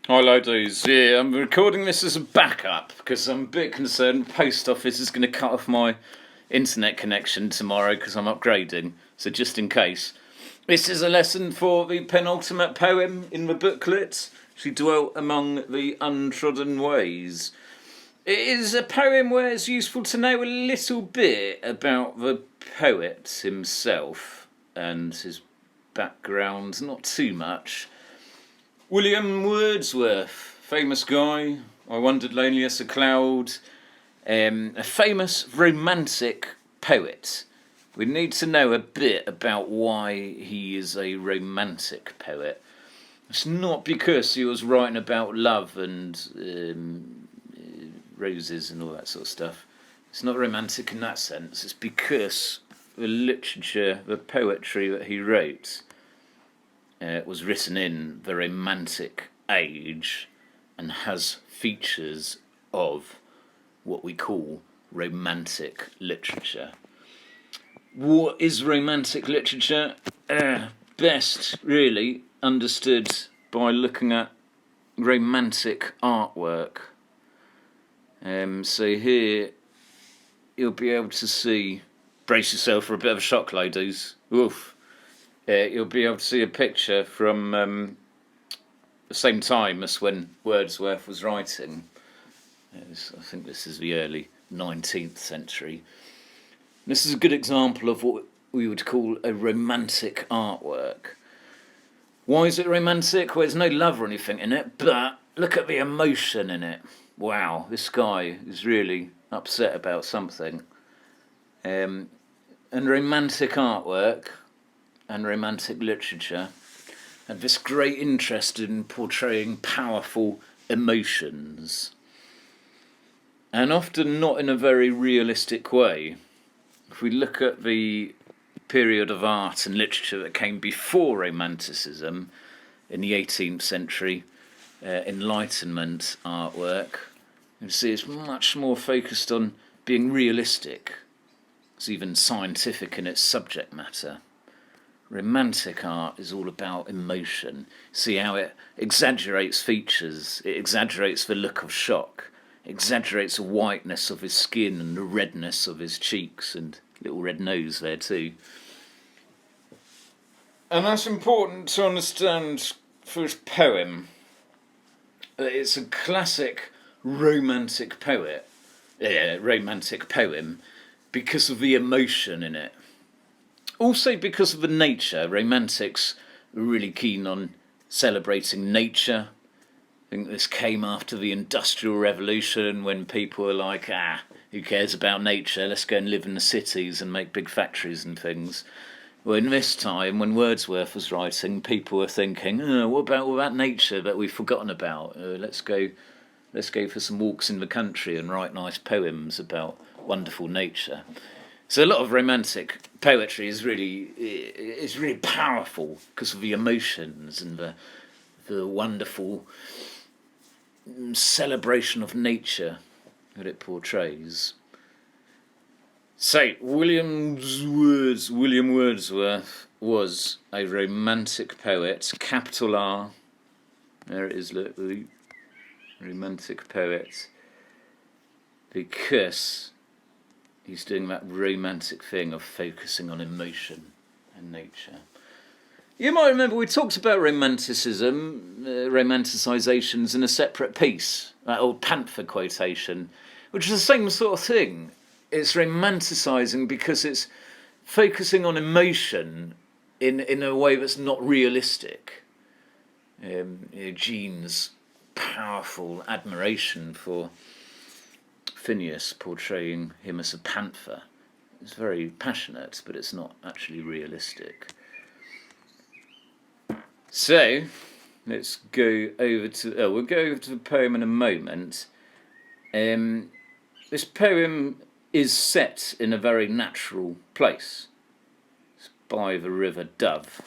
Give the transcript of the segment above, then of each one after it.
Hello, dudes. Yeah, I'm recording this as a backup because I'm a bit concerned the post office is going to cut off my internet connection tomorrow because I'm upgrading. So just in case. This is a lesson for the penultimate poem in the booklet. She dwelt among the untrodden ways. It is a poem where it's useful to know a little bit about the poet himself and his background, not too much. William Wordsworth, famous guy. I wandered lonely as a cloud. A famous romantic poet. We need to know a bit about why he is a romantic poet. It's not because he was writing about love and roses and all that sort of stuff. It's not romantic in that sense. It's because the literature, the poetry that he wrote was written in the Romantic age and has features of what we call romantic literature. What is romantic literature? Best really understood by looking at romantic artwork. So here you'll be able to see, brace yourself for a bit of a shock, ladies. Oof. You'll be able to see a picture from the same time as when Wordsworth was writing. I think this is the early 19th century. This is a good example of what we would call a romantic artwork. Why is it romantic? Well, there's no love or anything in it, but look at the emotion in it. Wow, this guy is really upset about something. And romantic artwork and romantic literature had this great interest in portraying powerful emotions, and often not in a very realistic way. If we look at the period of art and literature that came before Romanticism in the 18th century, Enlightenment artwork, you see it's much more focused on being realistic. It's even scientific in its subject matter. Romantic art is all about emotion. See how it exaggerates features, it exaggerates the look of shock, exaggerates the whiteness of his skin and the redness of his cheeks and little red nose there too. And that's important to understand for his poem. It's a classic romantic poem because of the emotion in it. Also because of the nature. Romantics were really keen on celebrating nature. I think this came after the Industrial Revolution when people were like, who cares about nature? Let's go and live in the cities and make big factories and things. Well, in this time, when Wordsworth was writing, people were thinking, what about all that nature that we've forgotten about? Let's go for some walks in the country and write nice poems about wonderful nature. So a lot of romantic poetry is really powerful because of the emotions and the wonderful celebration of nature that it portrays. So William Wordsworth was a romantic poet, capital R. There it is, look, romantic poet, because he's doing that romantic thing of focusing on emotion and nature. You might remember we talked about romanticism, romanticisations in a separate piece, that old Panther quotation, which is the same sort of thing. It's romanticising because it's focusing on emotion in a way that's not realistic. Jean's powerful admiration for Phineas, portraying him as a panther. It's very passionate, but it's not actually realistic. So, let's go over to... we'll go over to the poem in a moment. This poem is set in a very natural place. It's by the River Dove.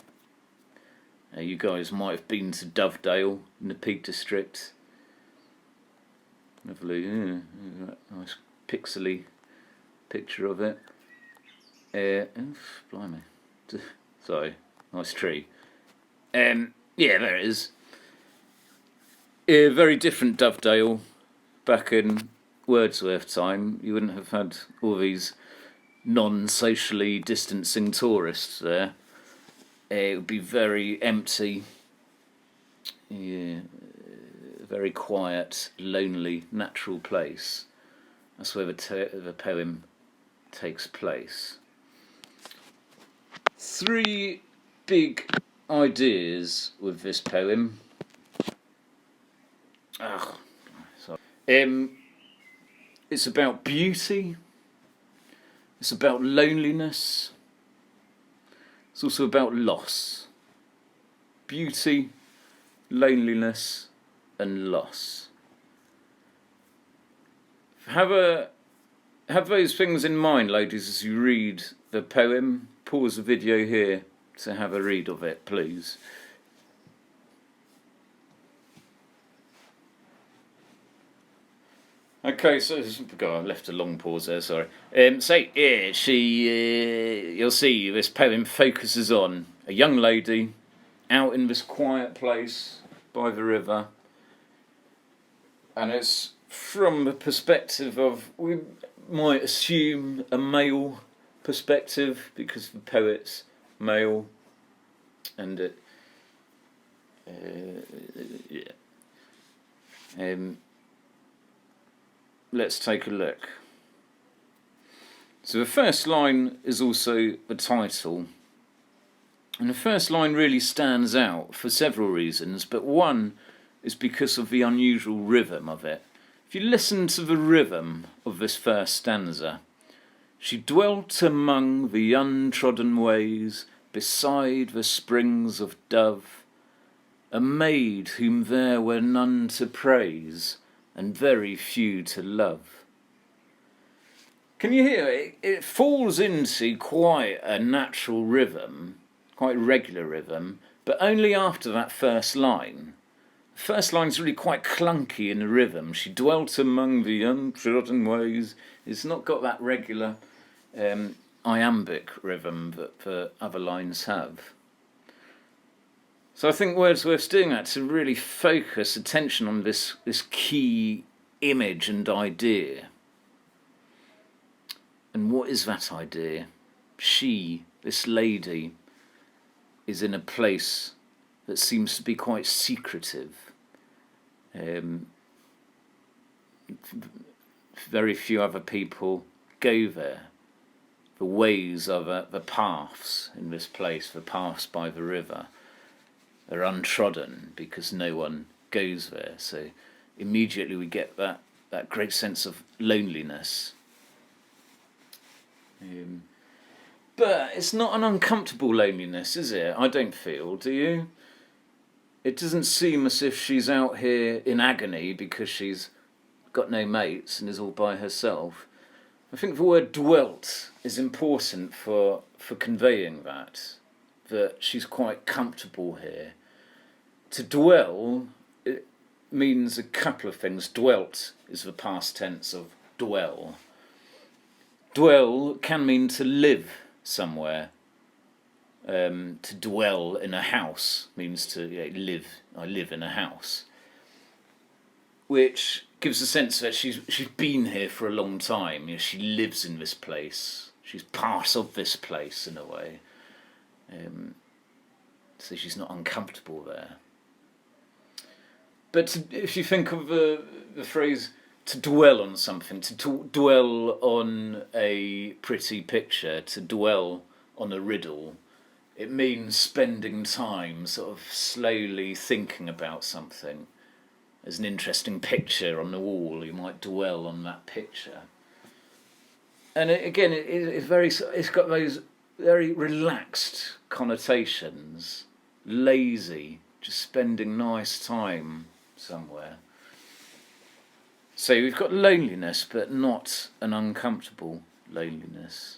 You guys might have been to Dovedale in the Peak District. Lovely, nice pixely picture of it. Blimey. Sorry, nice tree. Yeah, there it is. very different Dovedale back in Wordsworth time. You wouldn't have had all these non-socially distancing tourists there. It would be very empty, yeah, very quiet, lonely, natural place. That's where the poem takes place. 3 big ideas with this poem. It's about beauty. It's about loneliness. It's also about loss. Beauty, loneliness, and loss. Have those things in mind, ladies, as you read the poem. Pause the video here to have a read of it, please. Okay, so I left a long pause there. Sorry. You'll see this poem focuses on a young lady out in this quiet place by the river, and it's from the perspective of, we might assume, a male perspective because the poet's male, and let's take a look. So the first line is also the title, and the first line really stands out for several reasons, but one is because of the unusual rhythm of it. If you listen to the rhythm of this first stanza: she dwelt among the untrodden ways, beside the springs of Dove, a maid whom there were none to praise, and very few to love. Can you hear it? It falls into quite a natural rhythm, quite regular rhythm, but only after that first line. The first line's really quite clunky in the rhythm. She dwelt among the untrodden ways. It's not got that regular iambic rhythm that the other lines have. So I think Wordsworth's doing that to really focus attention on this key image and idea. And what is that idea? She, this lady, is in a place that seems to be quite secretive. Very few other people go there. The ways of the paths in this place, the paths by the river, are untrodden because no one goes there. So immediately we get that great sense of loneliness. But it's not an uncomfortable loneliness, is it? I don't feel, do you? It doesn't seem as if she's out here in agony because she's got no mates and is all by herself. I think the word dwelt is important for conveying that she's quite comfortable here. To dwell, it means a couple of things. Dwelt is the past tense of dwell. Dwell can mean to live somewhere. To dwell in a house means to live. I live in a house, which gives a sense that she's been here for a long time. She lives in this place. She's part of this place in a way. So she's not uncomfortable there. But if you think of the phrase to dwell on something, to dwell on a pretty picture, to dwell on a riddle, it means spending time sort of slowly thinking about something. There's an interesting picture on the wall, you might dwell on that picture. And it's got those very relaxed connotations, lazy, just spending nice time somewhere. So we've got loneliness, but not an uncomfortable loneliness.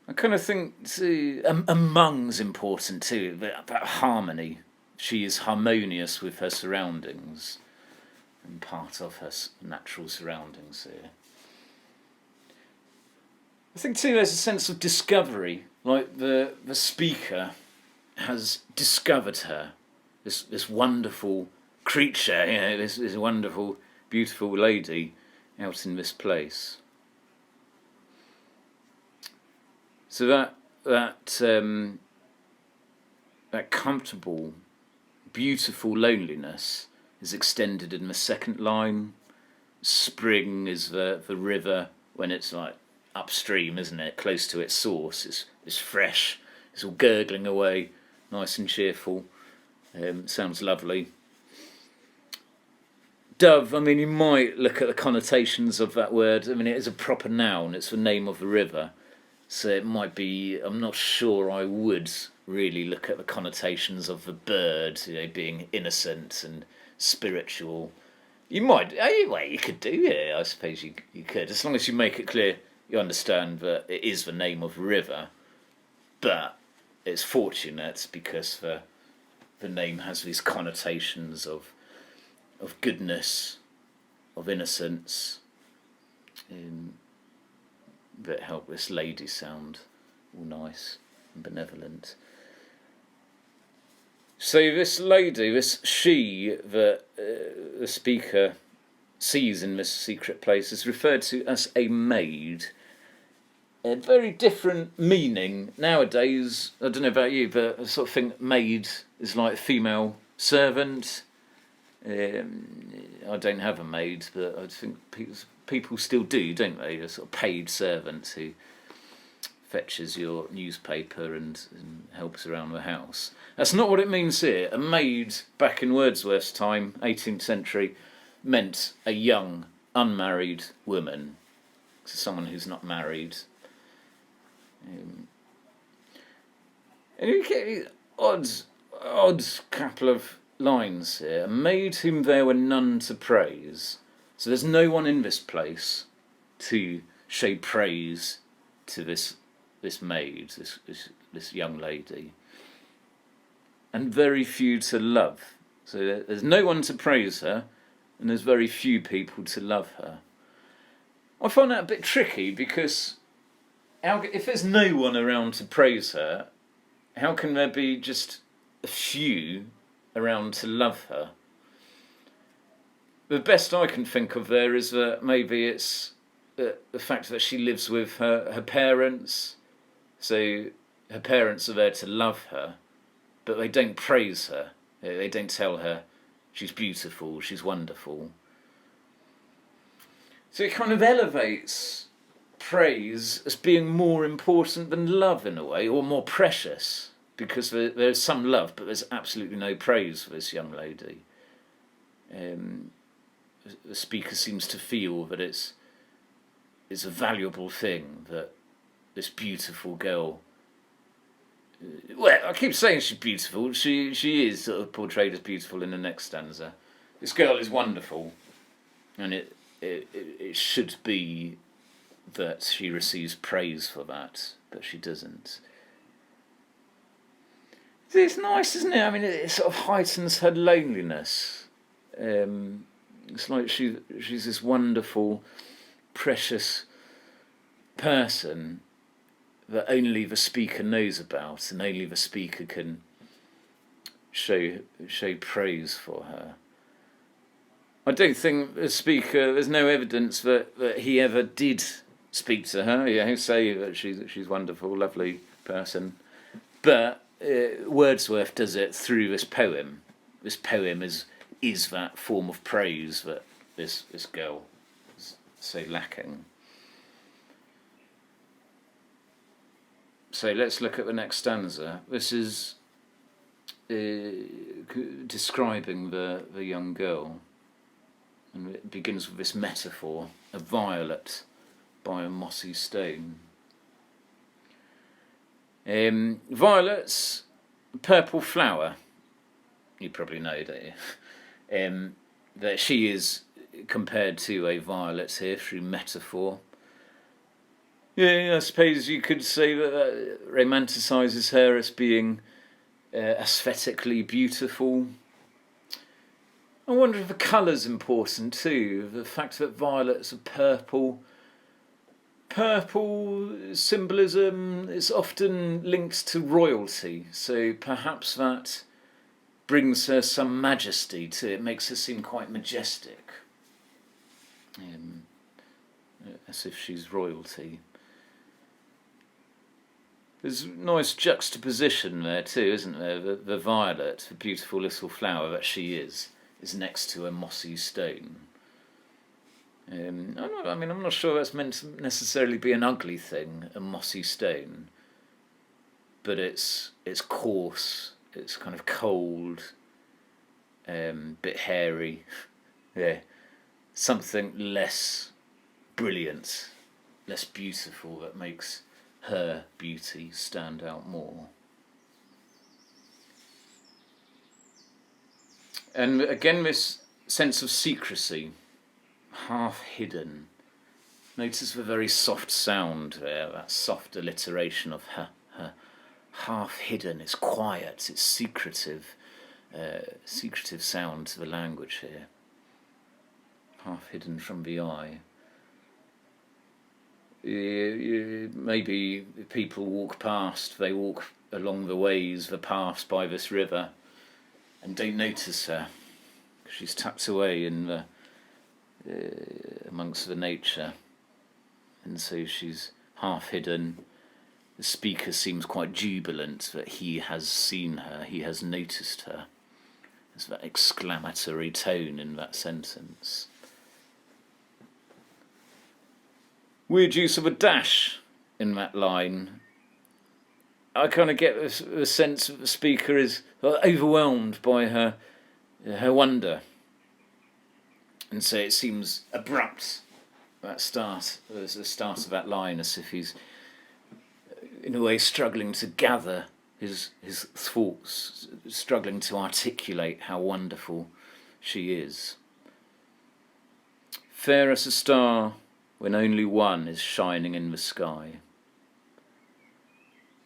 I kind of think too, among's important too, that harmony. She is harmonious with her surroundings and part of her natural surroundings here. I think too there's a sense of discovery, like the speaker has discovered her this wonderful creature, this wonderful, beautiful lady out in this place. So that comfortable, beautiful loneliness is extended in the second line. Spring is the river when it's like upstream, isn't it? Close to its source. It's fresh. It's all gurgling away, nice and cheerful. Sounds lovely. Dove, I mean, you might look at the connotations of that word. I mean, it is a proper noun. It's the name of the river. So it might be, I'm not sure I would really look at the connotations of the bird, being innocent and spiritual. You might, well, you could do, yeah, I suppose you could, as long as you make it clear you understand that it is the name of the river. But it's fortunate because the name has these connotations of goodness, of innocence, that help this lady sound all nice and benevolent. So this lady, this she that the speaker sees in this secret place is referred to as a maid. A very different meaning nowadays. I don't know about you, but I sort of think maid is like a female servant. I don't have a maid, but I think people still do, don't they? A sort of paid servant who fetches your newspaper and helps around the house. That's not what it means here. A maid, back in Wordsworth's time, 18th century, meant a young, unmarried woman. So someone who's not married. And you get odd couple of lines here. A maid whom there were none to praise. So there's no one in this place to show praise to this maid, this young lady, and very few to love. So there's no one to praise her, and there's very few people to love her. I find that a bit tricky because if there's no one around to praise her, how can there be just a few around to love her? The best I can think of there is that maybe it's the fact that she lives with her parents, so her parents are there to love her, but they don't praise her. They don't tell her she's beautiful, she's wonderful. So it kind of elevates praise as being more important than love in a way, or more precious, because there's some love, but there's absolutely no praise for this young lady. The speaker seems to feel that it's a valuable thing that this beautiful girl. Well, I keep saying she's beautiful. She is sort of portrayed as beautiful in the next stanza. This girl is wonderful, and it should be that she receives praise for that, but she doesn't. It's nice, isn't it? I mean, it sort of heightens her loneliness. It's like she's this wonderful, precious person that only the speaker knows about, and only the speaker can show praise for her. I don't think the speaker, there's no evidence that he ever did speak to her. Yeah, he'll say that she's wonderful, lovely person. But Wordsworth does it through this poem. This poem is that form of praise that this girl is so lacking. So let's look at the next stanza. This is describing the young girl. And it begins with this metaphor, a violet by a mossy stone. Violets, purple flower. You probably know, don't you? That she is compared to a violet here through metaphor. Yeah, I suppose you could say that romanticises her as being aesthetically beautiful. I wonder if the colour's important too. The fact that violets are purple. Purple symbolism is often linked to royalty, so perhaps that brings her some majesty to it, makes her seem quite majestic, as if she's royalty. There's a nice juxtaposition there too, isn't there? The violet, the beautiful little flower that she is next to a mossy stone. I'm not sure that's meant to necessarily be an ugly thing, a mossy stone, but it's coarse, it's kind of cold, bit hairy, yeah, something less brilliant, less beautiful that makes her beauty stand out more. And again, this sense of secrecy, half hidden. Notice the very soft sound there, that soft alliteration of her. Half hidden, it's quiet, it's secretive sound to the language here. Half hidden from the eye. Maybe people walk past, they walk along the paths by this river and don't notice her. She's tucked away in the amongst the nature, and so she's half hidden. The speaker seems quite jubilant that he has seen her, he has noticed her. There's that exclamatory tone in that sentence. Weird use of a dash in that line. I kind of get the sense that the speaker is overwhelmed by her wonder. And so it seems abrupt, the start of that line, as if he's in a way struggling to gather his thoughts, struggling to articulate how wonderful she is. Fair as a star when only one is shining in the sky.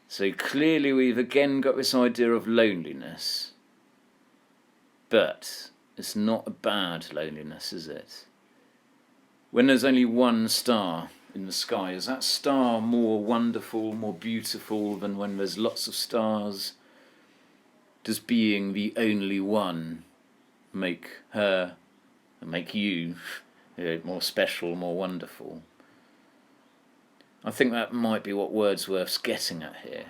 So clearly we've again got this idea of loneliness, but it's not a bad loneliness, is it? When there's only one star in the sky, is that star more wonderful, more beautiful than when there's lots of stars? Does being the only one make her, make you, more special, more wonderful? I think that might be what Wordsworth's getting at here.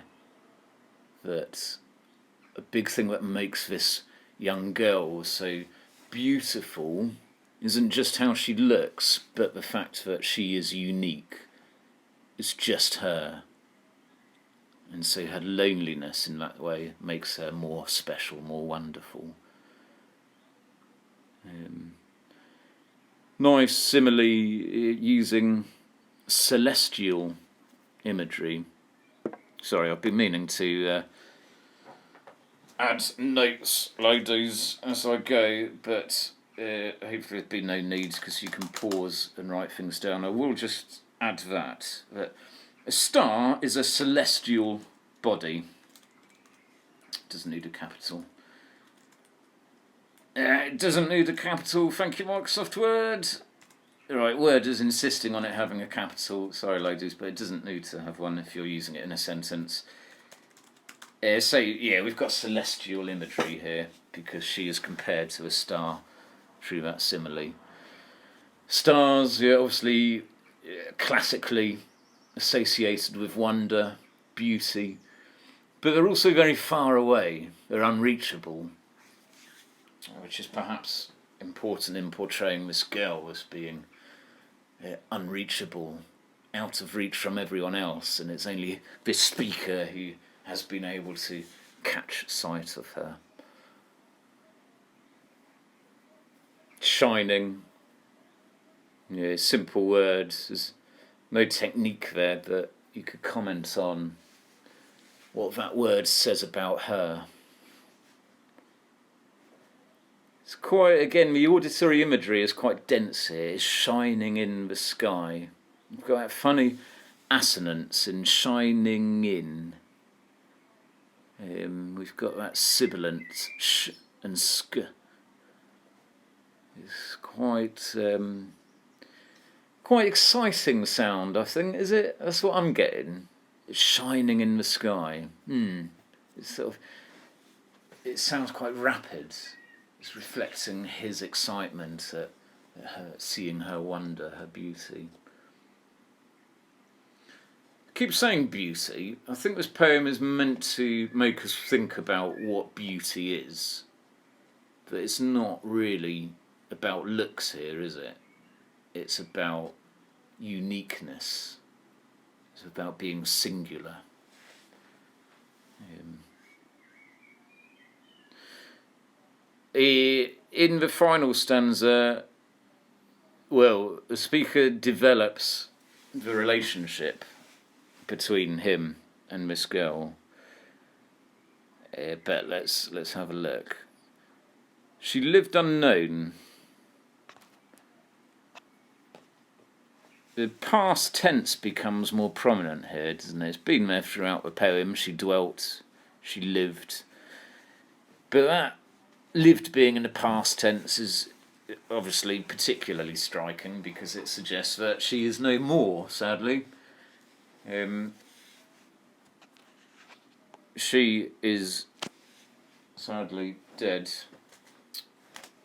That a big thing that makes this young girl so beautiful isn't just how she looks, but the fact that she is unique. It's just her. And so her loneliness in that way makes her more special, more wonderful. Nice simile using celestial imagery. Sorry, I've been meaning to add notes like those as I go, but hopefully there'll be no need because you can pause and write things down. I will just add that a star is a celestial body. Doesn't need a capital. It doesn't need a capital. Thank you, Microsoft Word. Right, Word is insisting on it having a capital. Sorry, ladies, but it doesn't need to have one if you're using it in a sentence. We've got celestial imagery here because she is compared to a star through that simile. Stars, obviously classically associated with wonder, beauty, but they're also very far away. They're unreachable, which is perhaps important in portraying this girl as being unreachable, out of reach from everyone else, and it's only this speaker who has been able to catch sight of her. Shining, simple words. There's no technique there, but you could comment on what that word says about her. It's quite, again, the auditory imagery is quite dense here. It's shining in the sky. You've got that funny assonance in shining in. We've got that sibilant sh and sk. It's quite exciting sound, I think, is it? That's what I'm getting. It's shining in the sky. It's sort of it sounds quite rapid. It's reflecting his excitement at her, seeing her wonder, her beauty. I keep saying beauty. I think this poem is meant to make us think about what beauty is. But it's not really about looks here, is it? It's about uniqueness. It's about being singular. In the final stanza, well, the speaker develops the relationship between him and Miss Girl. But let's have a look. She lived unknown. The past tense becomes more prominent here, doesn't it? It's been there throughout the poem. She dwelt, she lived. But that lived being in the past tense is obviously particularly striking because it suggests that she is no more, sadly. She is sadly dead,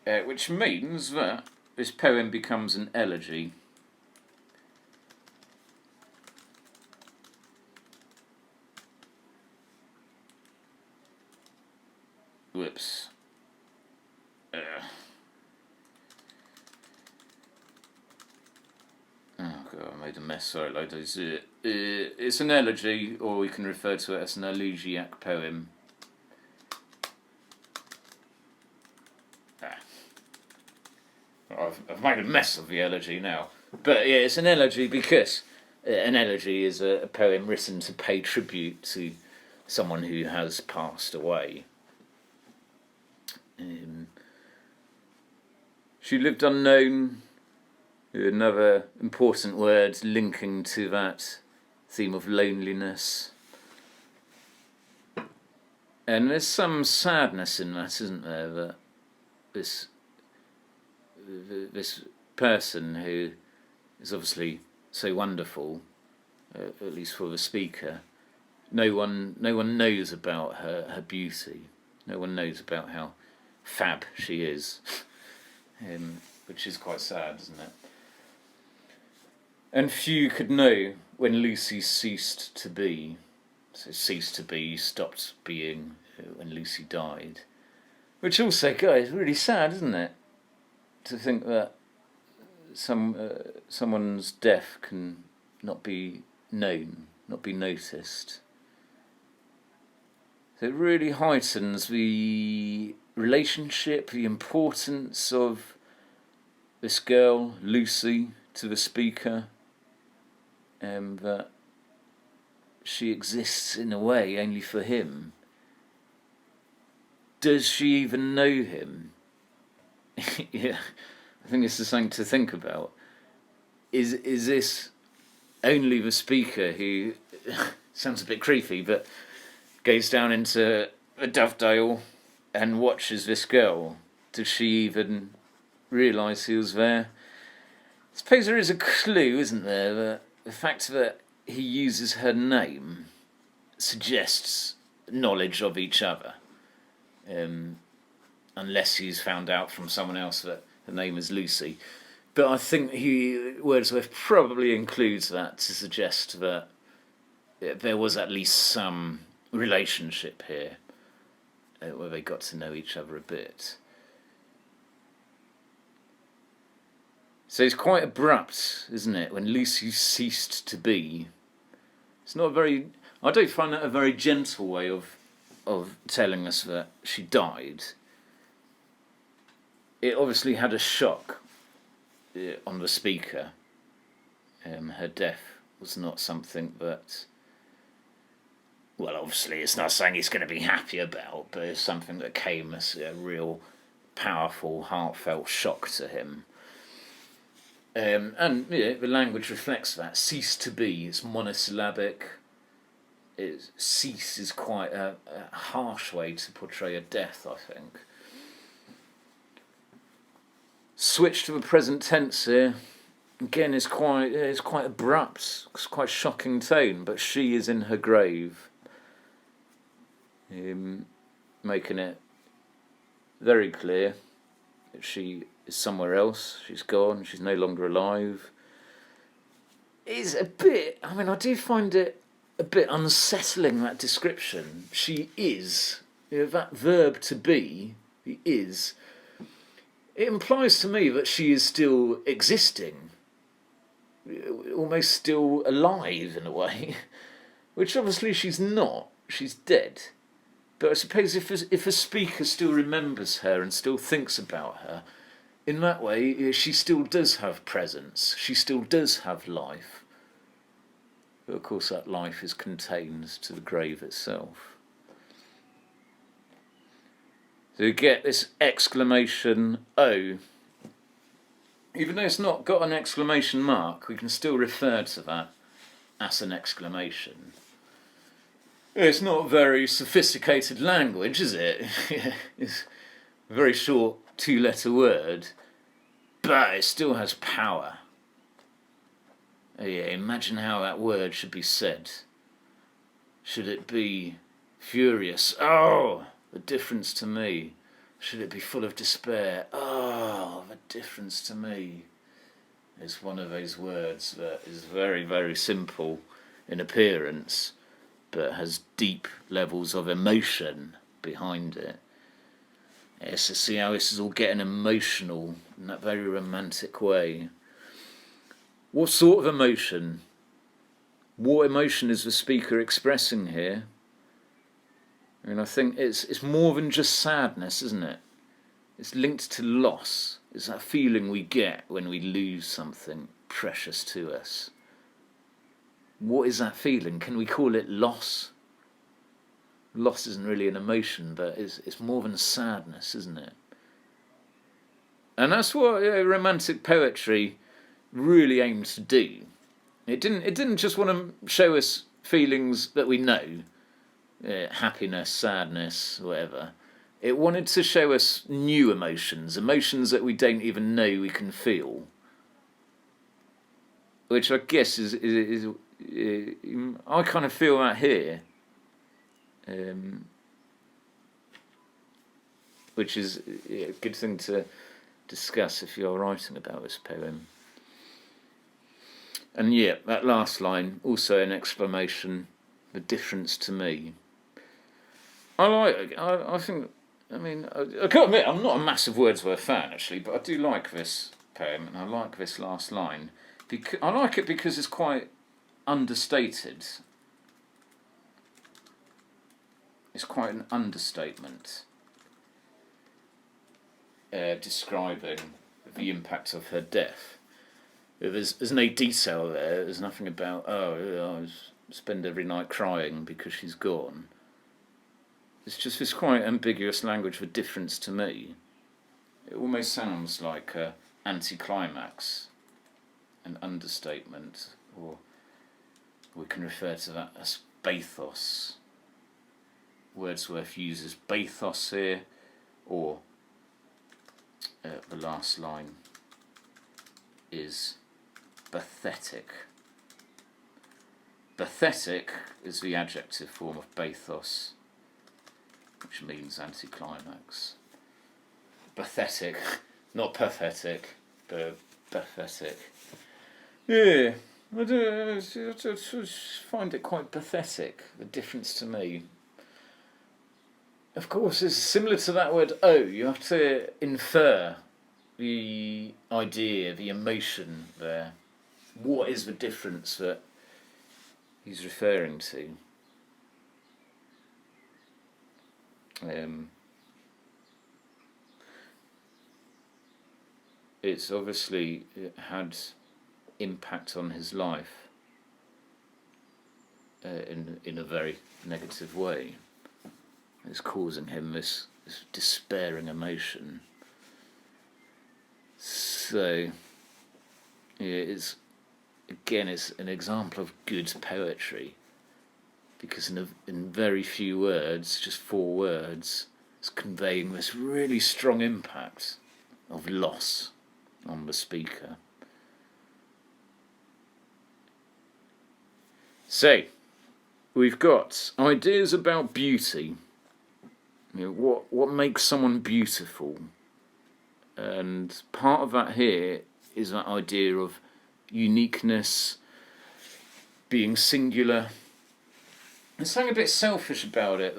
which means that this poem becomes an elegy. Whoops. Oh god, I made a mess. Sorry, ladies. It's an elegy, or we can refer to it as an elegiac poem. I've made a mess of the elegy now. But yeah, it's an elegy because an elegy is a poem written to pay tribute to someone who has passed away. She lived unknown. Another important word linking to that theme of loneliness. And there's some sadness in that, isn't there? That this person who is obviously so wonderful, at least for the speaker, no one knows about her beauty. No one knows about how fab she is, which is quite sad, isn't it? And few could know when Lucy ceased to be. So ceased to be, stopped being when Lucy died. Which also, guys, really sad, isn't it? To think that someone's death can not be known, not be noticed. So it really heightens the relationship, the importance of this girl, Lucy, to the speaker, and that she exists in a way only for him. Does she even know him? Yeah, I think this is something to think about. Is this only the speaker who sounds a bit creepy, but goes down into a Dovedale and watches this girl? Does she even realise he was there? I suppose there is a clue, isn't there, that the fact that he uses her name suggests knowledge of each other, unless he's found out from someone else that her name is Lucy. But I think Wordsworth probably includes that to suggest that there was at least some relationship here, where they got to know each other a bit. So it's quite abrupt, isn't it, when Lucy ceased to be. It's not I don't find that a very gentle way of telling us that she died. It obviously had a shock on the speaker. Her death was not something that, well, obviously it's not something he's going to be happy about, but it's something that came as a real powerful, heartfelt shock to him. And the language reflects that. Cease to be, it's monosyllabic. Cease is quite a harsh way to portray a death, I think. Switch to the present tense here. Again, it's quite abrupt. It's quite shocking tone, but she is in her grave. Making it very clear that she is somewhere else. She's gone. She's no longer alive. Is a bit. I mean, I do find it a bit unsettling, that description. She is. That verb to be, the is. It implies to me that she is still existing, almost still alive in a way, which obviously she's not. She's dead. But I suppose if a speaker still remembers her and still thinks about her, in that way she still does have presence, she still does have life. But of course that life is contained to the grave itself. So you get this exclamation "oh." Even though it's not got an exclamation mark, we can still refer to that as an exclamation. It's not very sophisticated language, is it? It's a very short two-letter word, but it still has power. Oh yeah, imagine how that word should be said. Should it be furious? Oh, the difference to me. Should it be full of despair? Oh, the difference to me. It's one of those words that is very, very simple in appearance, but has deep levels of emotion behind it. Yes, to see how this is all getting emotional in that very romantic way. What sort of emotion? What emotion is the speaker expressing here? I mean, I think it's more than just sadness, isn't it? It's linked to loss. It's that feeling we get when we lose something precious to us. What is that feeling? Can we call it loss? Loss isn't really an emotion, but it's more than sadness, isn't it? And that's what romantic poetry really aims to do. It didn't just want to show us feelings that we know, happiness, sadness, whatever. It wanted to show us new emotions that we don't even know we can feel. Which I guess is I kind of feel that here. Which is a good thing to discuss if you're writing about this poem. And yeah, that last line, also an exclamation, the difference to me. I think, I mean, I gotta admit, I'm not a massive Wordsworth fan actually, but I do like this poem, and I like this last line. I like it because it's quite understated. It's quite an understatement, describing the impact of her death. There's no detail there. There's nothing about, I spend every night crying because she's gone. It's just this quite ambiguous language for difference to me. It almost sounds like an anticlimax, an understatement, or we can refer to that as bathos. Wordsworth uses bathos here, or the last line is pathetic. Pathetic is the adjective form of bathos, which means anticlimax. Pathetic, not pathetic, but pathetic. Yeah, I find it quite pathetic, the difference to me. Of course, it's similar to that word "oh." You have to infer the idea, the emotion there. What is the difference that he's referring to? It's obviously had impact on his life in a very negative way. It's causing him this despairing emotion. So, yeah, it's an example of good poetry, because in very few words, just 4 words, it's conveying this really strong impact of loss on the speaker. So, we've got ideas about beauty. What makes someone beautiful? And part of that here is that idea of uniqueness, being singular. There's something a bit selfish about it.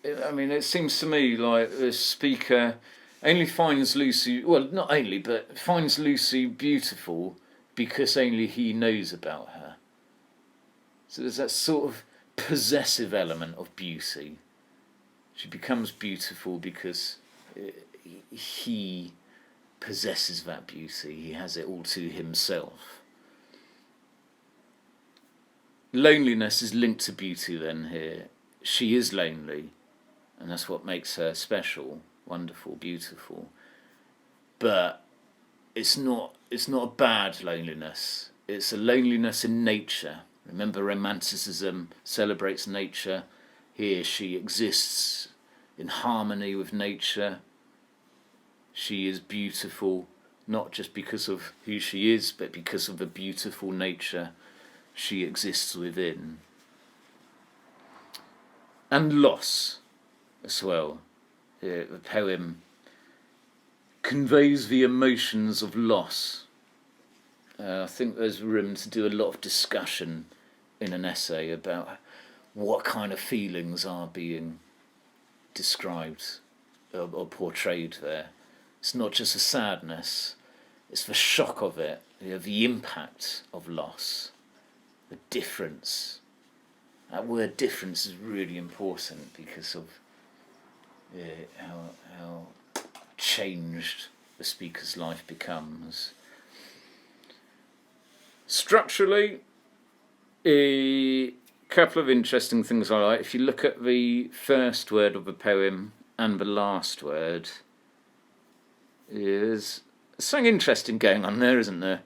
It seems to me like the speaker only finds Lucy, well, not only, but finds Lucy beautiful because only he knows about her. So there's that sort of possessive element of beauty. She becomes beautiful because he possesses that beauty. He has it all to himself. Loneliness is linked to beauty then here. She is lonely, and that's what makes her special, wonderful, beautiful. But it's not a bad loneliness. It's a loneliness in nature. Remember, Romanticism celebrates nature. Here she exists in harmony with nature. She is beautiful, not just because of who she is, but because of the beautiful nature she exists within. And loss as well. The poem conveys the emotions of loss. I think there's room to do a lot of discussion in an essay about what kind of feelings are being described or portrayed there. It's not just a sadness, it's the shock of it, the impact of loss, the difference. That word difference is really important because of how changed the speaker's life becomes. Structurally, a couple of interesting things I like. If you look at the first word of the poem and the last word, there's something interesting going on there, isn't there?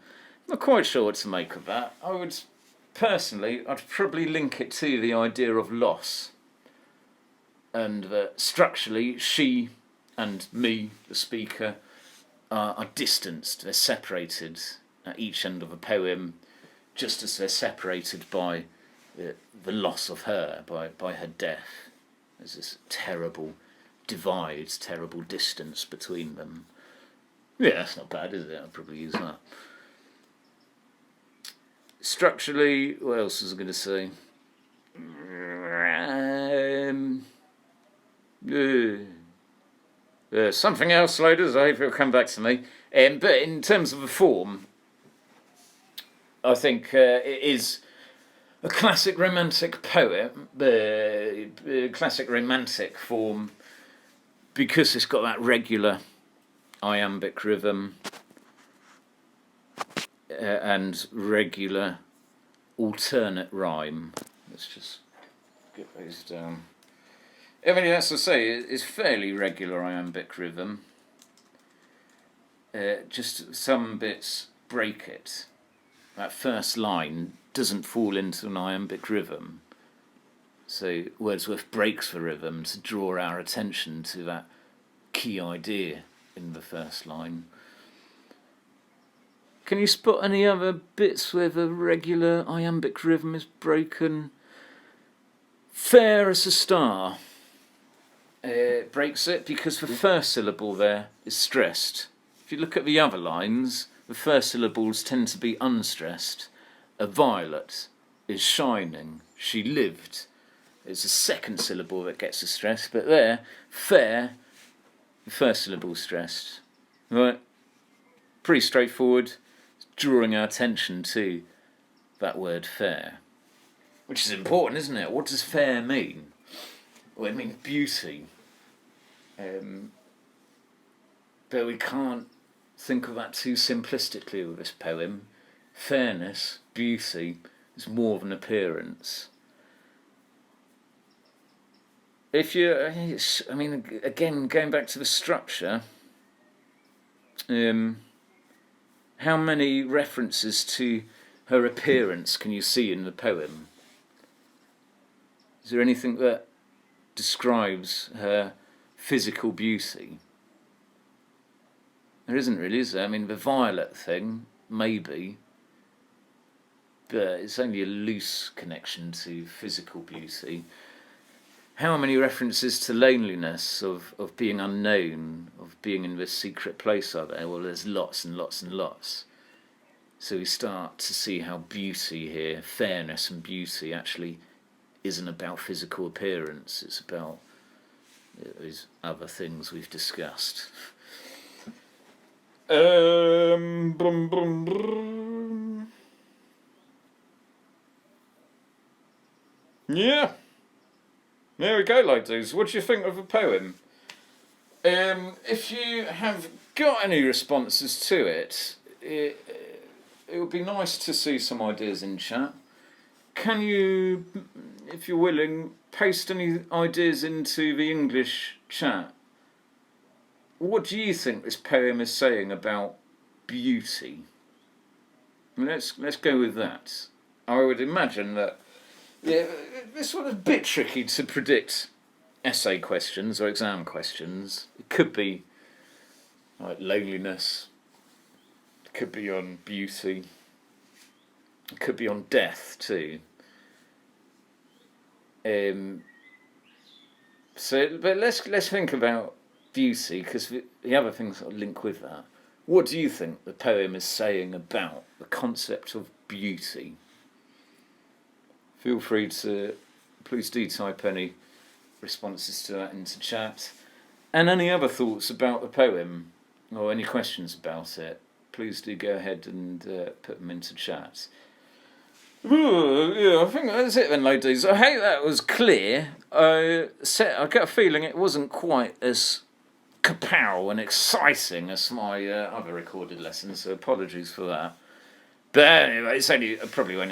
I'm not quite sure what to make of that. I'd probably link it to the idea of loss. And that structurally, she and me, the speaker, are distanced. They're separated at each end of a poem, just as they're separated by the loss of her, by her death. There's this terrible divide, terrible distance between them. Yeah, that's not bad, is it? I'll probably use that. Structurally, what else was I going to say? Something else, Loaders. I hope it'll come back to me. But in terms of the form, I think it is a classic romantic poem, classic romantic form, because it's got that regular iambic rhythm and regular alternate rhyme. Let's just get those down. As I say, it's fairly regular iambic rhythm. Just some bits break it. That first line doesn't fall into an iambic rhythm. So Wordsworth breaks the rhythm to draw our attention to that key idea in the first line. Can you spot any other bits where the regular iambic rhythm is broken? Fair as a star. Breaks it because the first syllable there is stressed. If you look at the other lines, the first syllables tend to be unstressed. A violet is shining. She lived. It's the second syllable that gets the stress, but there, fair, the first syllable stressed. Right? Pretty straightforward. Drawing our attention to that word fair. Which is important, isn't it? What does fair mean? Well, it means beauty. But we can't think of that too simplistically with this poem. Fairness, beauty, is more than appearance. Again, going back to the structure, how many references to her appearance can you see in the poem? Is there anything that describes her physical beauty? There isn't really, is there? The violet thing, maybe, but it's only a loose connection to physical beauty. how many references to loneliness, of being unknown, of being in this secret place are there? Well, there's lots and lots and lots. So we start to see how beauty here, fairness and beauty, actually isn't about physical appearance. It's about those other things we've discussed. Brum, brum, brum. Yeah. There we go, ladies. What do you think of the poem? If you have got any responses to it, it would be nice to see some ideas in chat. Can you, if you're willing, paste any ideas into the English chat? What do you think this poem is saying about beauty? I mean, let's go with that. I would imagine that. Yeah, this one is a bit tricky to predict essay questions or exam questions. It could be like loneliness. It could be on beauty. It could be on death too. But let's think about beauty, because the other things that link with that. What do you think the poem is saying about the concept of beauty? Feel free to, please do type any responses to that into chat. And any other thoughts about the poem, or any questions about it, please do go ahead and put them into chat. Yeah, I think that's it then, ladies. I hope that was clear. I get a feeling it wasn't quite as kapow and exciting as my other recorded lessons, so apologies for that. But anyway, it's only probably when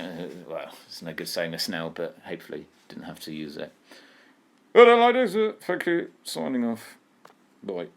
well, it's no good saying this now, but hopefully didn't have to use it. Well then, ladies, thank you. Signing off. Bye.